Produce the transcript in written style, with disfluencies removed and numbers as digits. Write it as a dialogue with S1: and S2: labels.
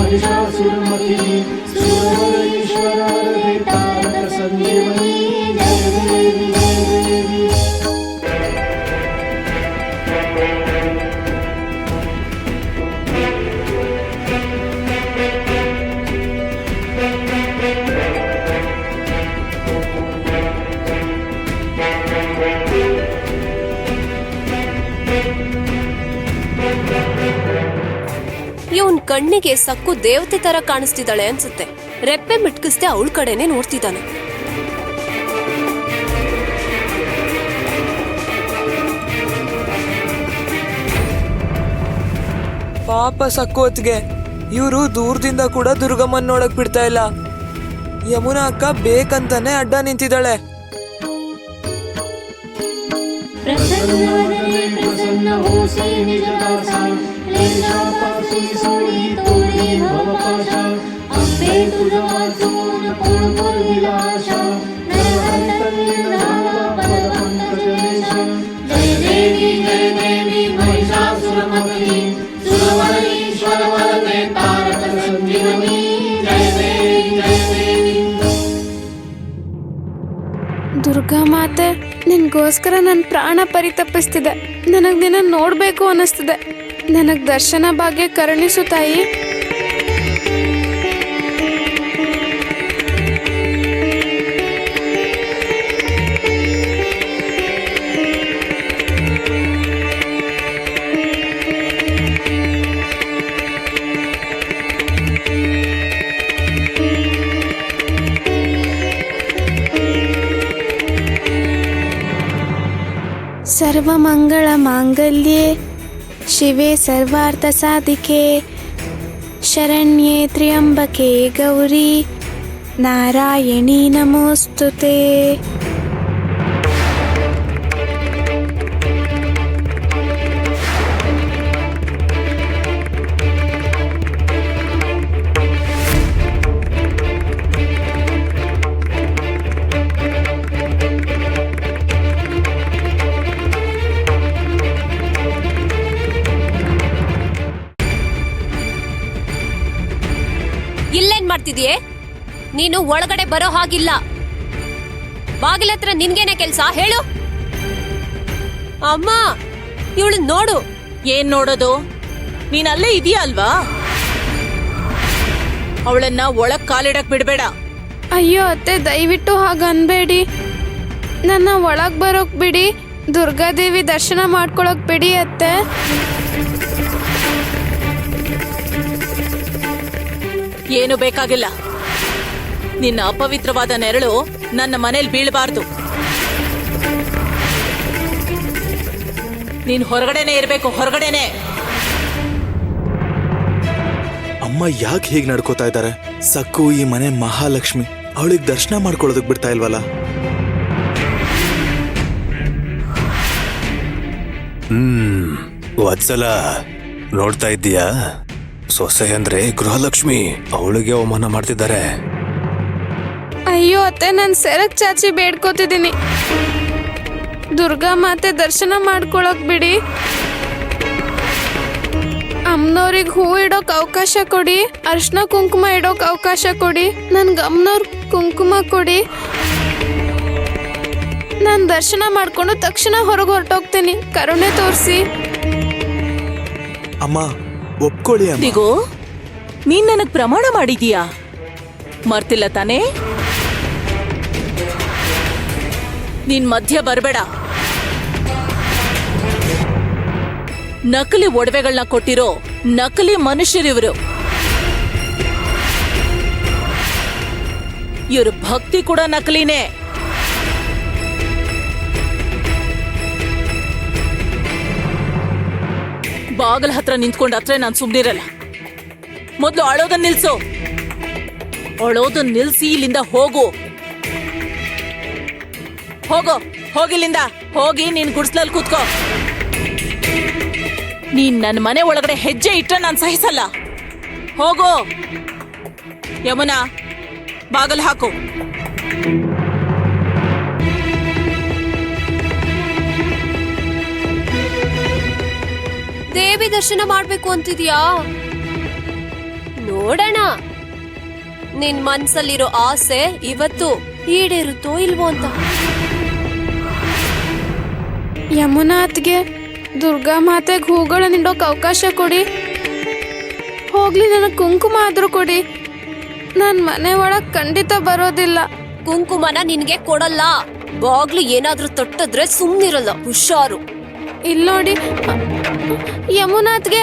S1: महिषासुरमर्दिनी सुरवरईश्वरार्थे तारक संजीवनी जय देवी जय देवी।
S2: ಇವನ್ ಕಣ್ಣಿಗೆ ಸಕ್ಕು ದೇವತೆ ತರ ಕಾಣಿಸ್ತಿದ್ದಾಳೆ ಅನ್ಸುತ್ತೆ. ರೆಪ್ಪೆ ಮಿಟ್ಕಿಸ್ದೆ ಅವಳ ಕಡೆನೆ ನೋಡ್ತಿದ್ದಾನೆ.
S3: ಪಾಪ ಸಕ್ಕೋತ್ಗೆ ಇವರು ದೂರದಿಂದ ಕೂಡ ದುರ್ಗಮ್ಮನ್ ನೋಡಕ್ ಬಿಡ್ತಾ ಇಲ್ಲ. ಯಮುನಾ ಅಕ್ಕ ಬೇಕಂತಾನೆ ಅಡ್ಡ ನಿಂತಿದ್ದಾಳೆ.
S1: प्रसन्नवदने प्रसन्नहोसि निजदासा क्लेशापासि सोडी तोडी भवपाशा अम्बे तुझा वाचून पुरपुरविलाशा नरहंतवीरधारा पदपंकजलेश जय देवी महिषासुरमर्दिनी सुरवरईश्वर वरदे तारक संजीवनी जय देवी जय देवी।
S4: ದುರ್ಗಾ ಮಾತೆ, ನಿನ್ಗೋಸ್ಕರ ನನ್ನ ಪ್ರಾಣ ಪರಿತಪಿಸ್ತಿದೆ. ನನಗೆ ನಿನ್ನ ನೋಡಬೇಕು ಅನ್ನಿಸ್ತಿದೆ. ನನಗೆ ದರ್ಶನ ಭಾಗ್ಯ ಕರುಣಿಸು ತಾಯಿ. ಸರ್ವಮಂಗಳ ಮಾಂಗಲ್ಯೆ ಶಿವೆ ಸರ್ವಾರ್ಥ ಸಾಧಿಕೆ ಶರಣ್ಯೆ ತ್ರ್ಯಂಬಕೆ ಗೌರಿ ನಾರಾಯಣಿ ನಮೋಸ್ತುತೆ.
S2: ಇಲ್ಲೇನ್ ಮಾಡ್ತಿದೀಯೇ? ನೀನು ಒಳಗಡೆ ಬರೋ ಹಾಗಿಲ್ಲ. ಬಾಗಿಲತ್ರ ನಿನ್ಗೇನೆ ಕೆಲ್ಸ ಹೇಳು. ಅಮ್ಮ, ಇವಳು ನೋಡು.
S5: ಏನ್ ನೋಡೋದು? ನೀನ್ ಅಲ್ಲೇ ಇದೀಯ ಅಲ್ವಾ? ಅವಳನ್ನ ಒಳಗ್ ಕಾಲಿಡಕ್ ಬಿಡ್ಬೇಡ.
S4: ಅಯ್ಯೋ ಅತ್ತೆ, ದಯವಿಟ್ಟು ಹಾಗನ್ಬೇಡಿ. ನನ್ನ ಒಳಗ್ ಬರೋಕ್ ಬಿಡಿ. ದುರ್ಗಾದೇವಿ ದರ್ಶನ ಮಾಡ್ಕೊಳಕ್ ಬಿಡಿ ಅತ್ತೆ.
S5: ಏನು ಬೇಕಾಗಿಲ್ಲ. ನಿನ್ನ ಅಪವಿತ್ರವಾದ ನೆರಳು ನನ್ನ ಮನೇಲಿ ಬೀಳಬಾರ್ದು. ನೀನ್ ಹೊರಗಡೆನೆ ಇರ್ಬೇಕು, ಹೊರಗಡೆನೆ.
S6: ಅಮ್ಮ ಯಾಕೆ ಹೀಗೆ ನಡ್ಕೋತಾ ಇದ್ದಾರೆ? ಸಕ್ಕು ಈ ಮನೆ ಮಹಾಲಕ್ಷ್ಮಿ, ಅವಳಿಗೆ ದರ್ಶನ ಮಾಡ್ಕೊಳ್ಳೋದಕ್ ಬಿಡ್ತಾ ಇಲ್ವಲ್ಲ?
S7: ವತ್ಸಲ, ನೋಡ್ತಾ ಇದ್ದೀಯಾ? ಸೊಸೆ ಅಂದ್ರೆ ಗೃಹಲಕ್ಷ್ಮಿ, ಅವಳಿಗೆ ಅವಮಾನ ಮಾಡ್ತಿದ್ದಾರೆ.
S4: ಅಯ್ಯೋ ಅತ್ತೆ, ನಾನು ಸೆರಗ್ ಚಾಚಿ ಬೇಡ್ಕೋತಿದ್ದೀನಿ. ದುರ್ಗಾ ಮಾತೆ ದರ್ಶನ ಮಾಡ್ಕೊಳಕ್ ಬಿಡಿ. ಅಮ್ಮನವ್ರಿಗೆ ಹೂ ಇಡೋಕ್ ಅವಕಾಶ ಕೊಡಿ. ಅರ್ಶಿನ ಕುಂಕುಮ ಇಡೋಕ್ ಅವಕಾಶ ಕೊಡಿ. ನನ್ಗೆ ಅಮ್ಮನವ್ರ ಕುಂಕುಮ ಕೊಡಿ. ನಾನು ದರ್ಶನ ಮಾಡ್ಕೊಂಡು ತಕ್ಷಣ ಹೊರಗೆ ಹೊರಟೋಗ್ತೀನಿ. ಕರುಣೆ ತೋರಿಸಿ.
S6: ಅಮ್ಮ ಒಪ್ಕೊಳ್ಳಿ.
S5: ದಿಗೋ, ನೀನ್ ನನಗ್ ಪ್ರಮಾಣ ಮಾಡಿದೀಯಾ? ಮರ್ತಿಲ್ಲ ತಾನೇ? ನೀನ್ ಮಧ್ಯ ಬರ್ಬೇಡ. ನಕಲಿ ಒಡವೆಗಳನ್ನ ಕೊಟ್ಟಿರೋ ನಕಲಿ ಮನುಷ್ಯರಿವರು. ಇವ್ರ ಭಕ್ತಿ ಕೂಡ ನಕಲಿನೇ. ಬಾಗಲ ಹತ್ರ ನಿಂತ್ಕೊಂಡ್ ಹತ್ರ ನಾನ್ ಸುಮ್ನಿರಲ್ಲ. ಮೊದ್ಲು ಅಳೋದನ್ನ ನಿಲ್ಸು. ಅಳೋದನ್ನ ನಿಲ್ಸಿ ಇಲ್ಲಿಂದ ಹೋಗು. ಹೋಗೋ, ಹೋಗಿಲ್ಲಿಂದ ಹೋಗಿ ನೀನ್ ಗುಡ್ಸ್ಲಲ್ಲಿ ಕೂತ್ಕೋ. ನೀನ್ ನನ್ನ ಮನೆ ಒಳಗಡೆ ಹೆಜ್ಜೆ ಇಟ್ರೆ ನಾನ್ ಸಹಿಸಲ್ಲ. ಹೋಗೋ. ಯಮುನಾ, ಬಾಗಲ್ ಹಾಕು.
S2: ದೇವಿ ದರ್ಶನ ಮಾಡ್ಬೇಕು ಅಂತಿದ್ಯಾ? ನೋಡೋಣ ನಿನ್ ಮನ್ಸಲ್ಲಿರೋ ಆಸೆ ಇವತ್ತು ಈಡೇರುತ್ತೋ ಇಲ್ವೋ ಅಂತ.
S4: ಯಮುನಾಥ್ಗೆ ದುರ್ಗಾ ಮಾತೆಗೆ ಹೂಗಳನ್ನ ಇಡೋಕೆ ಅವಕಾಶ ಕೊಡಿ. ಹೋಗ್ಲಿ, ನನಗೆ ಕುಂಕುಮ ಆದ್ರೂ ಕೊಡಿ. ನಾನು ಮನೆ ಒಳಗೆ ಖಂಡಿತ ಬರೋದಿಲ್ಲ.
S2: ಕುಂಕುಮನ ನಿನ್ಗೆ ಕೊಡಲ್ಲ. ಬಾಗ್ಲು ಏನಾದ್ರೂ ತೊಟ್ಟಿದ್ರೆ ಸುಮ್ನಿರಲ್ಲ, ಹುಷಾರು.
S4: ಇಲ್ಲಿ ನೋಡಿ, ಯಮುನಾಥ್ಗೆ